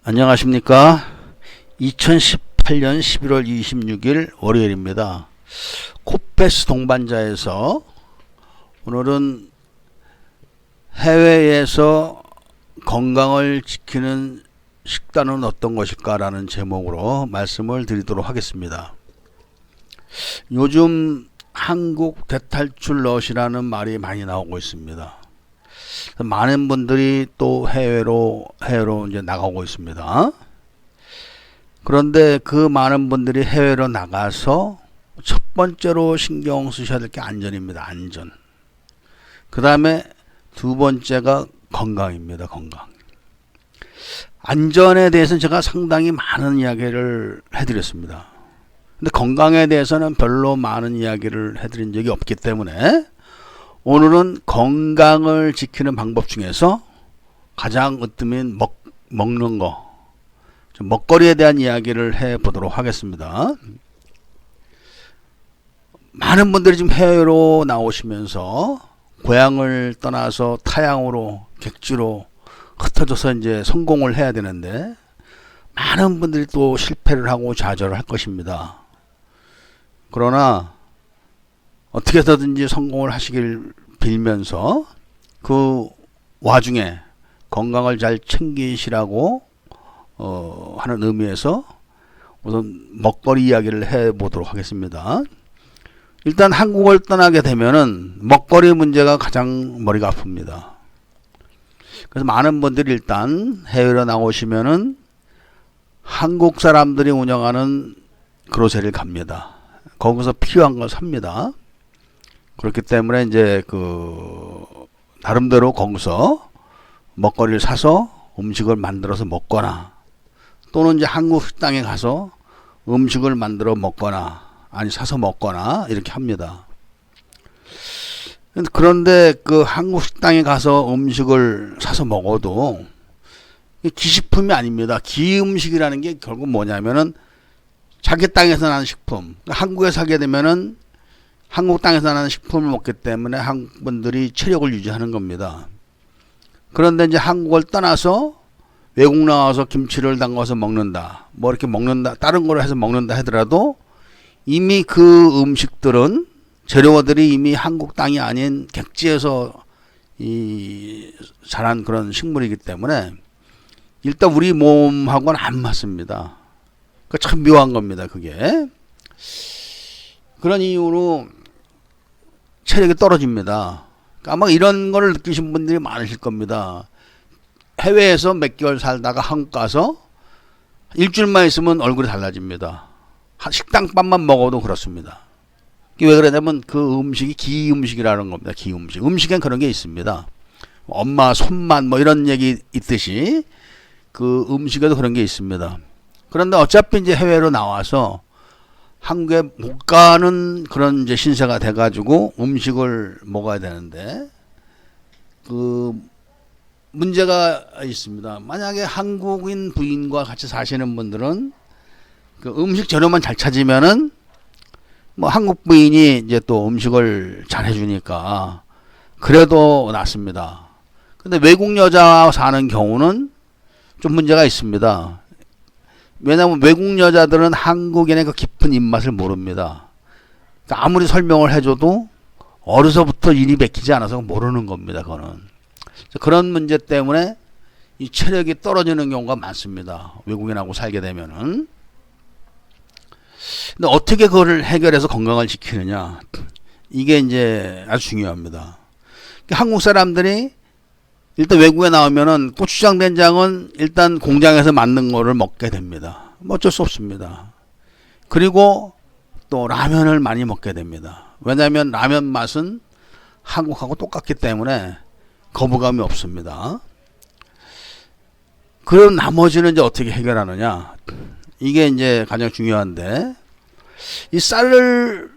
안녕하십니까. 2018년 11월 26일 월요일입니다. 코페스 동반자에서 오늘은 해외에서 건강을 지키는 식단은 어떤 것일까 라는 제목으로 말씀을 드리도록 하겠습니다. 요즘 한국 대탈출 넛이라는 말이 많이 나오고 있습니다. 많은 분들이 또 해외로 이제 나가고 있습니다. 그런데 그 많은 분들이 해외로 나가서 첫 번째로 신경 쓰셔야 될 게 안전입니다. 안전. 그 다음에 두 번째가 건강입니다. 건강. 안전에 대해서는 제가 상당히 많은 이야기를 해드렸습니다. 근데 건강에 대해서는 별로 많은 이야기를 해드린 적이 없기 때문에 오늘은 건강을 지키는 방법 중에서 가장 으뜸인 먹는 거, 먹거리에 대한 이야기를 해보도록 하겠습니다. 많은 분들이 지금 해외로 나오시면서 고향을 떠나서 타향으로 객지로 흩어져서 이제 성공을 해야 되는데 많은 분들이 또 실패를 하고 좌절을 할 것입니다. 그러나 어떻게 해서든지 성공을 하시길 빌면서 그 와중에 건강을 잘 챙기시라고 하는 의미에서 우선 먹거리 이야기를 해보도록 하겠습니다. 일단 한국을 떠나게 되면은 먹거리 문제가 가장 머리가 아픕니다. 그래서 많은 분들이 일단 해외로 나오시면은 한국 사람들이 운영하는 그로세리를 갑니다. 거기서 필요한 걸 삽니다. 그렇기 때문에 이제 나름대로 거기서 먹거리를 사서 음식을 만들어서 먹거나 또는 이제 한국 식당에 가서 음식을 만들어 먹거나 아니 사서 먹거나 이렇게 합니다. 그런데 그 한국 식당에 가서 음식을 사서 먹어도 기식품이 아닙니다. 기음식이라는 게 결국 뭐냐면은 자기 땅에서 나는 식품. 한국에 사게 되면은 한국 땅에서 나는 식품을 먹기 때문에 한국 분들이 체력을 유지하는 겁니다. 그런데 이제 한국을 떠나서 외국 나와서 김치를 담가서 먹는다. 뭐 이렇게 먹는다. 다른 걸 해서 먹는다 하더라도 이미 그 음식들은 재료들이 이미 한국 땅이 아닌 객지에서 자란 그런 식물이기 때문에 일단 우리 몸하고는 안 맞습니다. 그 참 묘한 겁니다. 그게. 그런 이유로 체력이 떨어집니다. 아마 이런 걸 느끼신 분들이 많으실 겁니다. 해외에서 몇 개월 살다가 한국 가서 일주일만 있으면 얼굴이 달라집니다. 식당밥만 먹어도 그렇습니다. 왜 그러냐면 그 음식이 기음식이라는 겁니다. 기음식. 음식엔 그런 게 있습니다. 엄마 손맛 뭐 이런 얘기 있듯이 그 음식에도 그런 게 있습니다. 그런데 어차피 이제 해외로 나와서 한국에 못 가는 그런 이제 신세가 돼가지고 음식을 먹어야 되는데 그 문제가 있습니다. 만약에 한국인 부인과 같이 사시는 분들은 그 음식 재료만 잘 찾으면은 뭐 한국 부인이 이제 또 음식을 잘 해주니까 그래도 낫습니다. 근데 외국 여자와 사는 경우는 좀 문제가 있습니다. 왜냐하면 외국 여자들은 한국인의 그 깊은 입맛을 모릅니다. 그러니까 아무리 설명을 해줘도 어려서부터 일이 맥히지 않아서 모르는 겁니다. 그거는. 그런 문제 때문에 이 체력이 떨어지는 경우가 많습니다. 외국인하고 살게 되면은. 근데 어떻게 그거를 해결해서 건강을 지키느냐. 이게 이제 아주 중요합니다. 그러니까 한국 사람들이 일단 외국에 나오면은 고추장 된장은 일단 공장에서 만든 거를 먹게 됩니다. 뭐 어쩔 수 없습니다. 그리고 또 라면을 많이 먹게 됩니다. 왜냐하면 라면 맛은 한국하고 똑같기 때문에 거부감이 없습니다. 그럼 나머지는 이제 어떻게 해결하느냐. 이게 이제 가장 중요한데 이 쌀을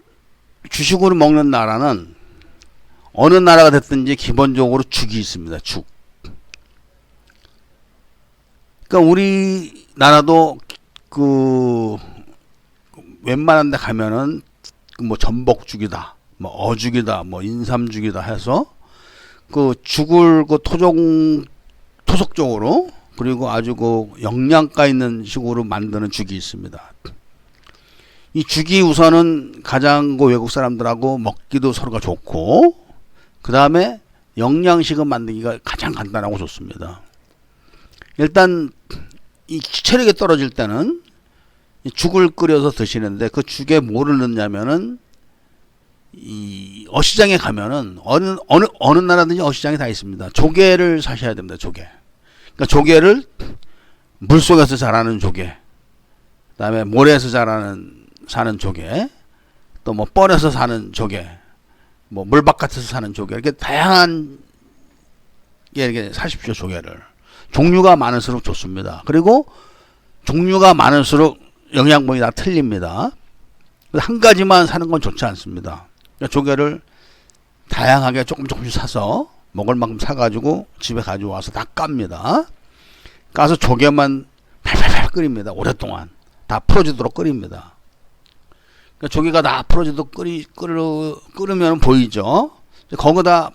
주식으로 먹는 나라는 어느 나라가 됐든지 기본적으로 죽이 있습니다. 죽. 그러니까 우리나라도 그 웬만한 데 가면은 뭐 전복죽이다, 뭐 어죽이다, 뭐 인삼죽이다 해서 그 죽을 그 토속적으로 그리고 아주 그 영양가 있는 식으로 만드는 죽이 있습니다. 이 죽이 우선은 가장 그 외국 사람들하고 먹기도 서로가 좋고, 그 다음에 영양식은 만들기가 가장 간단하고 좋습니다. 일단 이 체력이 떨어질 때는 이 죽을 끓여서 드시는데, 그 죽에 뭐를 넣냐면은 이 어시장에 가면은 어느 나라든지 어시장에 다 있습니다. 조개를 사셔야 됩니다. 조개. 그러니까 조개를 물속에서 자라는 조개, 그다음에 모래에서 사는 조개, 또 뭐 뻘에서 사는 조개, 뭐 물바깥에서 사는 조개, 이렇게 다양한 게 이렇게 사십시오. 조개를. 종류가 많을수록 좋습니다. 그리고 종류가 많을수록 영양분이 다 틀립니다. 한 가지만 사는 건 좋지 않습니다. 그러니까 조개를 다양하게 조금씩 사서 먹을 만큼 사가지고 집에 가져와서 다 깝니다. 까서 조개만 팔팔팔 끓입니다. 오랫동안 다 풀어지도록 끓입니다. 그러니까 조개가 다 풀어지도록 끓으면 보이죠. 거기다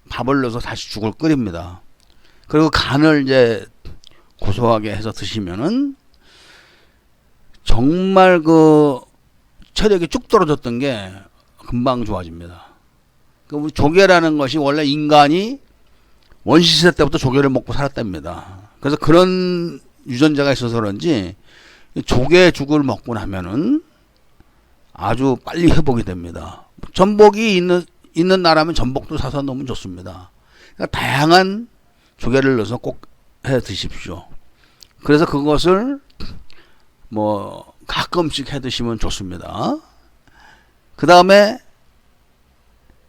밥을 넣어서 다시 죽을 끓입니다. 그리고 간을 이제 고소하게 해서 드시면은 정말 그 체력이 쭉 떨어졌던 게 금방 좋아집니다. 우리 조개라는 것이 원래 인간이 원시시대 때부터 조개를 먹고 살았답니다. 그래서 그런 유전자가 있어서 그런지 조개죽을 먹고 나면은 아주 빨리 회복이 됩니다. 전복이 있는 나라면 전복도 사서 넣으면 좋습니다. 그러니까 다양한 조개를 넣어서 꼭 해 드십시오. 그래서 그것을 뭐 가끔씩 해 드시면 좋습니다. 그 다음에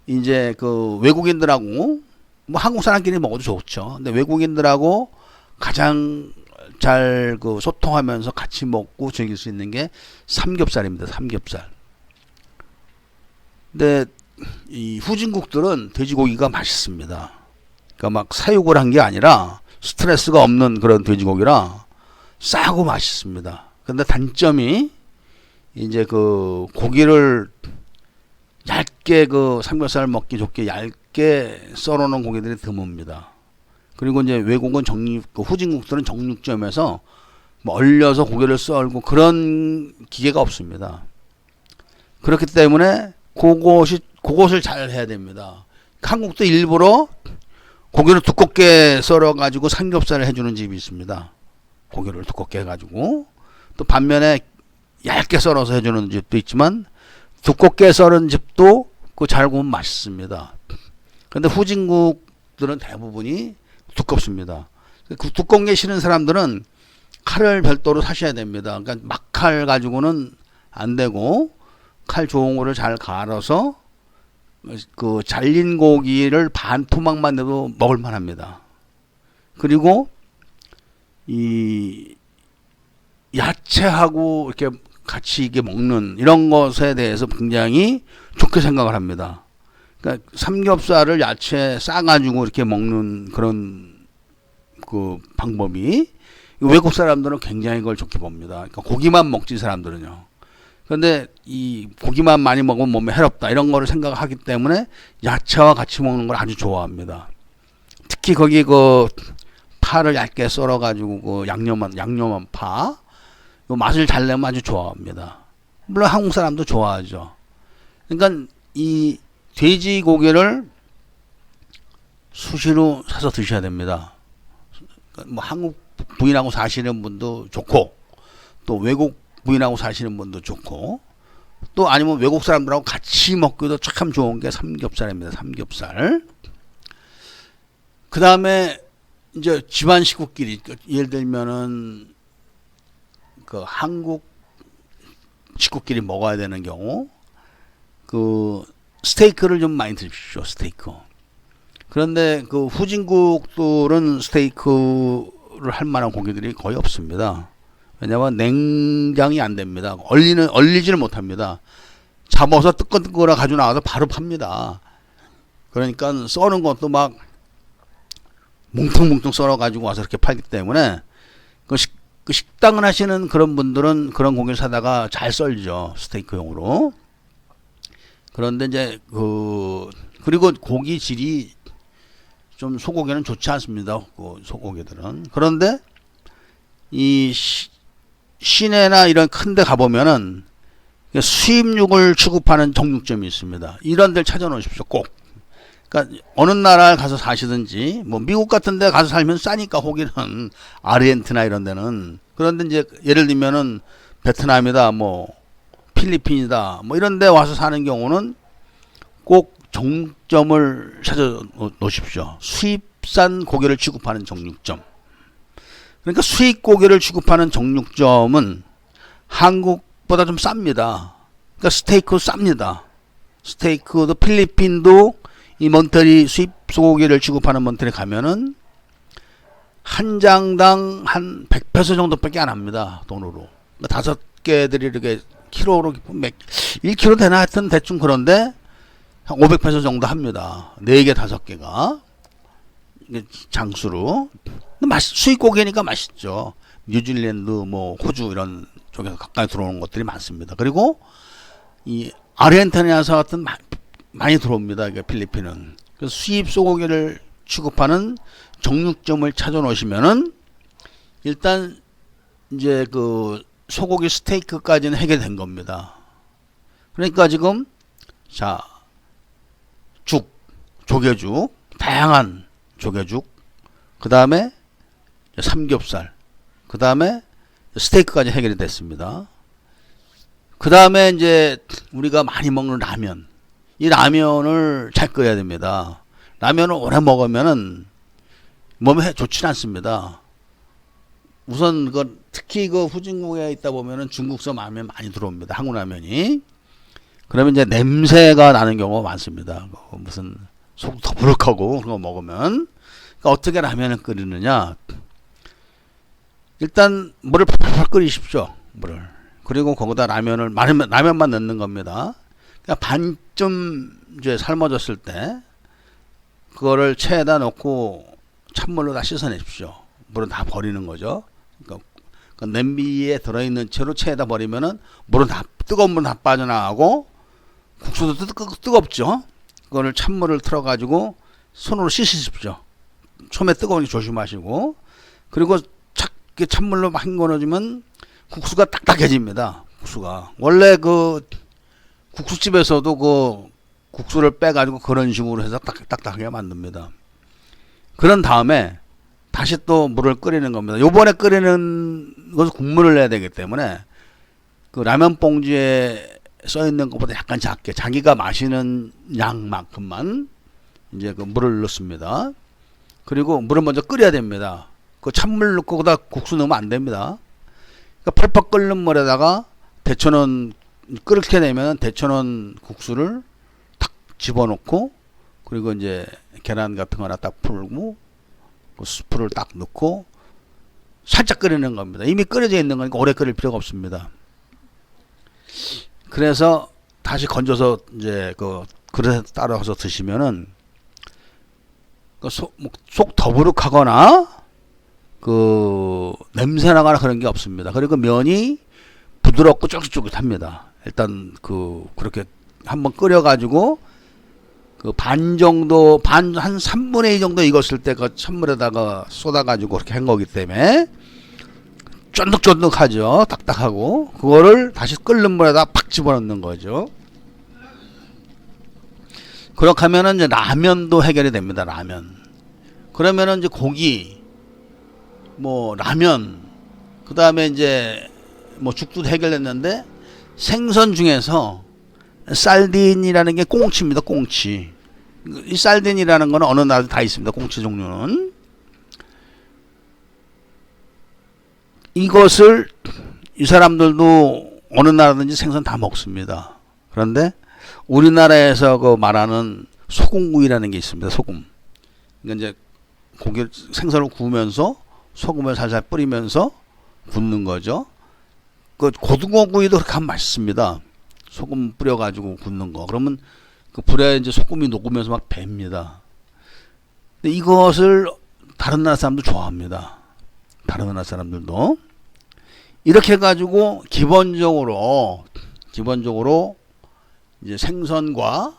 이제 그 외국인들하고 뭐 한국 사람끼리 먹어도 좋죠. 근데 외국인들하고 가장 잘 그 소통하면서 같이 먹고 즐길 수 있는 게 삼겹살입니다. 삼겹살. 근데 이 후진국들은 돼지고기가 맛있습니다. 그러니까 막 사육을 한 게 아니라 스트레스가 없는 그런 돼지고기라 싸고 맛있습니다. 근데 단점이 이제 그 고기를 얇게 그 삼겹살 먹기 좋게 얇게 썰어놓은 고기들이 드뭅니다. 그리고 이제 외국은 그 후진국들은 정육점에서 뭐 얼려서 고기를 썰고 그런 기계가 없습니다. 그렇기 때문에 그것을 잘 해야 됩니다. 한국도 일부러 고기를 두껍게 썰어가지고 삼겹살을 해주는 집이 있습니다. 고기를 두껍게 해가지고. 또 반면에 얇게 썰어서 해주는 집도 있지만 두껍게 썰은 집도 그 잘 구우면 맛있습니다. 그런데 후진국들은 대부분이 두껍습니다. 그 두꺼운 게 싫은 사람들은 칼을 별도로 사셔야 됩니다. 그러니까 막칼 가지고는 안 되고 칼 좋은 거를 잘 갈아서 그 잘린 고기를 반 토막만 내도 먹을 만합니다. 그리고 이 야채하고 이렇게 같이 이게 먹는 이런 것에 대해서 굉장히 좋게 생각을 합니다. 그러니까 삼겹살을 야채 싸가지고 이렇게 먹는 그런 그 방법이 외국 사람들은 굉장히 그걸 좋게 봅니다. 그러니까 고기만 먹지 사람들은요. 그런데 이 고기만 많이 먹으면 몸에 해롭다 이런 거를 생각하기 때문에 야채와 같이 먹는 걸 아주 좋아합니다. 특히 거기 그 파를 얇게 썰어가지고 그 양념한 파, 그 맛을 잘 내면 아주 좋아합니다. 물론 한국 사람도 좋아하죠. 그러니까 이 돼지고기를 수시로 사서 드셔야 됩니다. 뭐 한국 부인하고 사시는 분도 좋고, 또 외국 부인하고 사시는 분도 좋고, 또 아니면 외국 사람들하고 같이 먹기도 참 좋은 게 삼겹살입니다. 삼겹살. 그 다음에 이제 집안 식구끼리, 예를 들면은 그 한국 식구끼리 먹어야 되는 경우, 그 스테이크를 좀 많이 드십시오. 스테이크. 그런데 그 후진국들은 스테이크를 할 만한 고기들이 거의 없습니다. 왜냐하면 냉장이 안 됩니다. 얼리지를 못합니다. 잡아서 뜨끈뜨끈하게 가지고 나와서 바로 팝니다. 그러니까 써는 것도 막 뭉텅뭉텅 썰어 가지고 와서 이렇게 팔기 때문에 그 식당을 하시는 그런 분들은 그런 고기를 사다가 잘 썰죠. 스테이크용으로. 그런데 이제 그리고 고기 질이 좀 소고기는 좋지 않습니다. 그 소고기들은. 그런데 이 시내나 이런 큰 데 가보면은 수입육을 취급하는 정육점이 있습니다. 이런 데를 찾아놓으십시오. 꼭. 그러니까 어느 나라에 가서 사시든지 뭐 미국 같은 데 가서 살면 싸니까 거기는 아르헨티나 이런 데는. 그런데 이제 예를 들면은 베트남이다 뭐 필리핀이다 뭐 이런 데 와서 사는 경우는 꼭 정육점을 찾아 놓으십시오. 수입산 고기를 취급하는 정육점. 그러니까 수입 고기를 취급하는 정육점은 한국보다 좀 쌉니다. 그러니까 스테이크 쌉니다. 스테이크도 필리핀도 이 몬테리 수입 소고기를 취급하는 몬테리 가면은 한 장당 한 100페소 정도밖에 안 합니다. 돈으로. 그러니까 다섯 개들이 이렇게 키로로 1kg 되나 하여튼 대충 그런데 한 500페소 정도 합니다. 4개 5개가 장수로. 수입 고기니까 맛있죠. 뉴질랜드 뭐 호주 이런 쪽에서 가까이 들어오는 것들이 많습니다. 그리고 이 아르헨티나에서 같은 많이 들어옵니다. 이게 필리핀은. 그래서 수입 소고기를 취급하는 정육점을 찾아 놓으시면은 일단 이제 그 소고기 스테이크까지는 해결된 겁니다. 그러니까 지금 자 죽, 조개죽, 다양한 조개죽, 그 다음에 삼겹살, 그 다음에 스테이크까지 해결이 됐습니다. 그 다음에 이제 우리가 많이 먹는 라면, 이 라면을 잘 끓여야 됩니다. 라면을 오래 먹으면은 몸에 좋지는 않습니다. 우선 특히 후진국에 있다 보면은 중국서 라면 많이 들어옵니다. 한국 라면이. 그러면 이제 냄새가 나는 경우가 많습니다. 무슨 속 더부룩하고 그런 거 먹으면. 그러니까 어떻게 라면을 끓이느냐? 일단 물을 팍팍 끓이십시오. 물을. 그리고 거기다 라면만 넣는 겁니다. 그러니까 반쯤 이제 삶아졌을 때 그거를 체에다 넣고 찬물로 다 씻어내십시오. 물은 다 버리는 거죠. 그러니까 냄비에 들어있는 채로 체에다 버리면은 물은 다 뜨거운 물은 다 빠져나가고 국수도 뜨겁죠. 그거를 찬물을 틀어가지고 손으로 씻으십시오. 처음에 뜨거우니 조심하시고. 그리고 찬물로 막 헹궈놓으면 국수가 딱딱해집니다. 국수가 원래 국수집에서도 국수를 빼가지고 그런 식으로 해서 딱딱하게 만듭니다. 그런 다음에 다시 또 물을 끓이는 겁니다. 요번에 끓이는 것은 국물을 내야 되기 때문에 그 라면 봉지에 써 있는 것보다 약간 작게 자기가 마시는 양만큼만 이제 그 물을 넣습니다. 그리고 물을 먼저 끓여야 됩니다. 그 찬물 넣고 거기다 국수 넣으면 안 됩니다. 그러니까 펄펄 끓는 물에다가 데쳐놓은 끓게 되면 데쳐놓은 국수를 탁 집어넣고 그리고 이제 계란 같은 거나 딱 풀고 그 스프를 딱 넣고 살짝 끓이는 겁니다. 이미 끓여져 있는 거니까 오래 끓일 필요가 없습니다. 그래서 다시 건져서 이제 그 그릇에 따라서 드시면은 속 더부룩하거나 그 냄새 나거나 그런 게 없습니다. 그리고 면이 부드럽고 쫄깃쫄깃합니다. 일단 그렇게 한번 끓여가지고 반 정도 한 3분의 2 정도 익었을 때 그 찬물에다가 쏟아가지고 그렇게 한 거기 때문에 쫀득쫀득하죠. 딱딱하고 그거를 다시 끓는 물에다 팍 집어넣는 거죠. 그렇게 하면은 이제 라면도 해결이 됩니다. 라면. 그러면은 이제 고기, 뭐 라면, 그 다음에 이제 뭐 죽도 해결됐는데 생선 중에서 살딘이라는 게 꽁치입니다. 꽁치. 이 살딘이라는 거는 어느 나라도 다 있습니다. 꽁치 종류는. 이것을 이 사람들도 어느 나라든지 생선 다 먹습니다. 그런데 우리나라에서 그 말하는 소금구이라는 게 있습니다. 소금. 그러니까 이제 생선을 구우면서 소금을 살살 뿌리면서 굽는 거죠. 그 고등어구이도 그렇게 하면 맛있습니다. 소금 뿌려가지고 굽는 거. 그러면 그 불에 이제 소금이 녹으면서 막 뱄니다. 근데 이것을 다른 나라 사람도 좋아합니다. 다른 나라 사람들도. 이렇게 해가지고 기본적으로 이제 생선과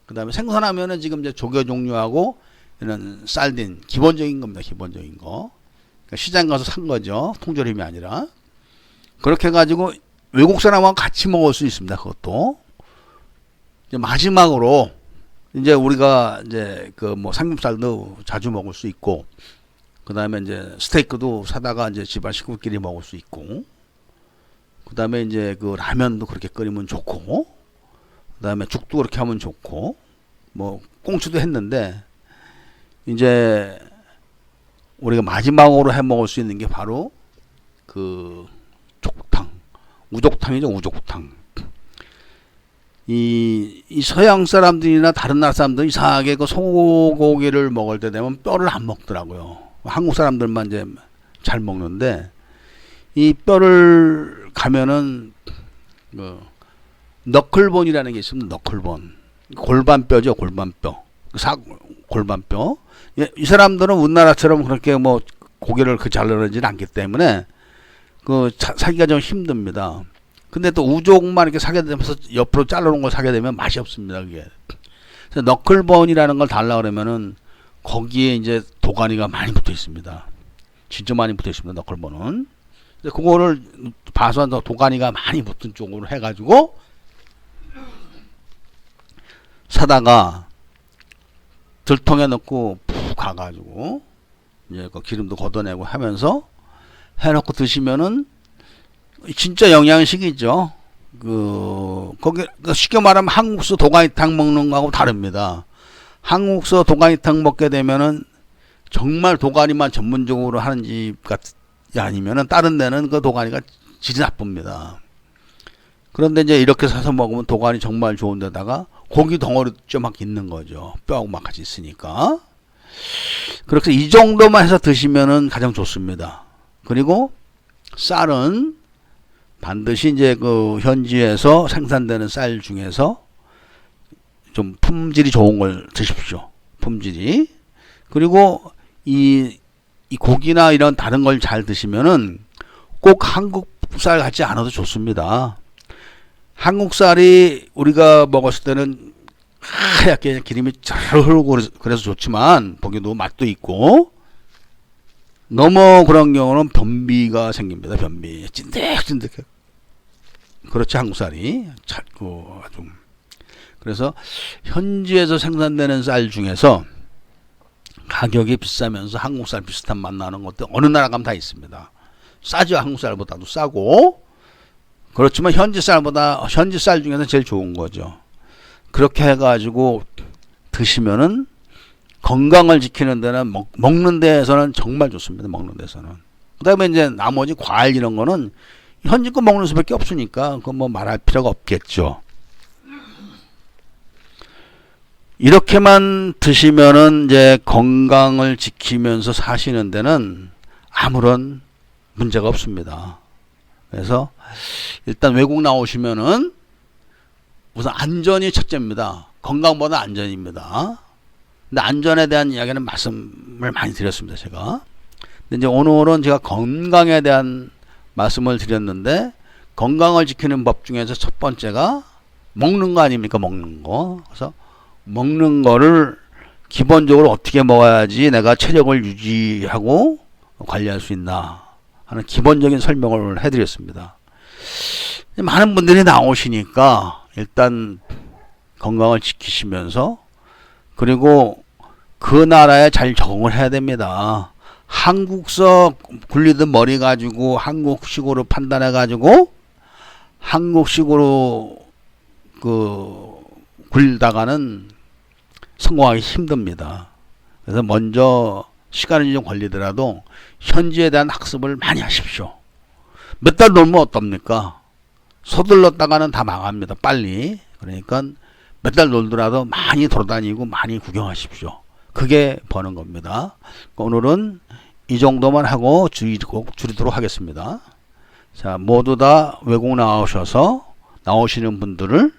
그 다음에 생선하면은 지금 이제 조개 종류하고 이런 살딘 기본적인 겁니다. 기본적인 거. 시장 가서 산 거죠. 통조림이 아니라. 그렇게 해가지고 외국 사람하고 같이 먹을 수 있습니다. 그것도. 이제 마지막으로 이제 우리가 이제 그 뭐 삼겹살도 자주 먹을 수 있고, 그 다음에 이제 스테이크도 사다가 이제 집안 식구끼리 먹을 수 있고, 그 다음에 이제 그 라면도 그렇게 끓이면 좋고, 그 다음에 죽도 그렇게 하면 좋고, 뭐 꽁치도 했는데, 이제 우리가 마지막으로 해 먹을 수 있는 게 바로 그 족탕, 우족탕이죠. 우족탕. 이 서양 사람들이나 다른 나라 사람들 이상하게 그 소고기를 먹을 때 되면 뼈를 안 먹더라고요. 한국 사람들만 이제 잘 먹는데, 이 뼈를 가면은 그 너클본이라는 게 있습니다. 너클본. 골반뼈죠. 골반뼈. 골반뼈. 이 사람들은 우리나라처럼 그렇게 뭐 고기를 그 잘라내지는 않기 때문에 그 사기가 좀 힘듭니다. 근데 또 우족만 이렇게 사게 되면서 옆으로 잘라놓은 걸 사게 되면 맛이 없습니다. 그게. 그래서 너클본이라는 걸 달라 그러면은 거기에 이제 도가니가 많이 붙어 있습니다. 진짜 많이 붙어 있습니다. 너클본은. 그거를 봐서 도가니가 많이 붙은 쪽으로 해가지고 사다가 들통에 넣고 푹 가가지고 이제 그 기름도 걷어내고 하면서 해놓고 드시면은 진짜 영양식이죠. 거기 쉽게 말하면 한국서 도가니탕 먹는 거하고 다릅니다. 한국서 도가니탕 먹게 되면은 정말 도가니만 전문적으로 하는 집 같이 아니면은 다른 데는 그 도가니가 질이 나쁩니다. 그런데 이제 이렇게 사서 먹으면 도가니 정말 좋은 데다가 고기 덩어리도 막 있는 거죠. 뼈하고 막 같이 있으니까. 그렇게 이 정도만 해서 드시면은 가장 좋습니다. 그리고 쌀은 반드시 이제 그 현지에서 생산되는 쌀 중에서 좀 품질이 좋은 걸 드십시오. 품질이. 그리고 이 고기나 이런 다른 걸 잘 드시면은 꼭 한국 쌀 같지 않아도 좋습니다. 한국 쌀이 우리가 먹었을 때는 하얗게 기름이 잘 흐르고 그래서 좋지만 보기도 맛도 있고, 너무 그런 경우는 변비가 생깁니다. 변비. 찐득찐득해. 그렇지, 한국 쌀이. 찰고 아주. 그래서 현지에서 생산되는 쌀 중에서 가격이 비싸면서 한국 쌀 비슷한 맛 나는 것도 어느 나라 가면 다 있습니다. 싸죠. 한국 쌀보다도 싸고. 그렇지만 현지 쌀 중에서 제일 좋은 거죠. 그렇게 해가지고 드시면은 건강을 지키는 데는 먹는 데에서는 정말 좋습니다. 먹는 데서는. 그 다음에 이제 나머지 과일 이런 거는 현지 거 먹는 수밖에 없으니까 그거 뭐 말할 필요가 없겠죠. 이렇게만 드시면은 이제 건강을 지키면서 사시는 데는 아무런 문제가 없습니다. 그래서 일단 외국 나오시면은 우선 안전이 첫째입니다. 건강보다 안전입니다. 근데 안전에 대한 이야기는 말씀을 많이 드렸습니다. 제가. 근데 이제 오늘은 제가 건강에 대한 말씀을 드렸는데, 건강을 지키는 법 중에서 첫 번째가 먹는 거 아닙니까? 먹는 거. 그래서 먹는 거를 기본적으로 어떻게 먹어야지 내가 체력을 유지하고 관리할 수 있나 하는 기본적인 설명을 해드렸습니다. 많은 분들이 나오시니까 일단 건강을 지키시면서, 그리고 그 나라에 잘 적응을 해야 됩니다. 한국서 굴리듯 머리 가지고 한국식으로 판단해 가지고 한국식으로 굴다가는 성공하기 힘듭니다. 그래서 먼저 시간이 좀 걸리더라도 현지에 대한 학습을 많이 하십시오. 몇 달 놀면 어떻습니까? 서둘렀다가는 다 망합니다. 빨리. 그러니까 몇 달 놀더라도 많이 돌아다니고 많이 구경하십시오. 그게 버는 겁니다. 오늘은 이 정도만 하고 줄이도록 하겠습니다. 자, 모두 다 외국 나오시는 분들을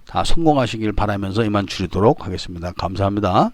다 성공하시길 바라면서 이만 줄이도록 하겠습니다. 감사합니다.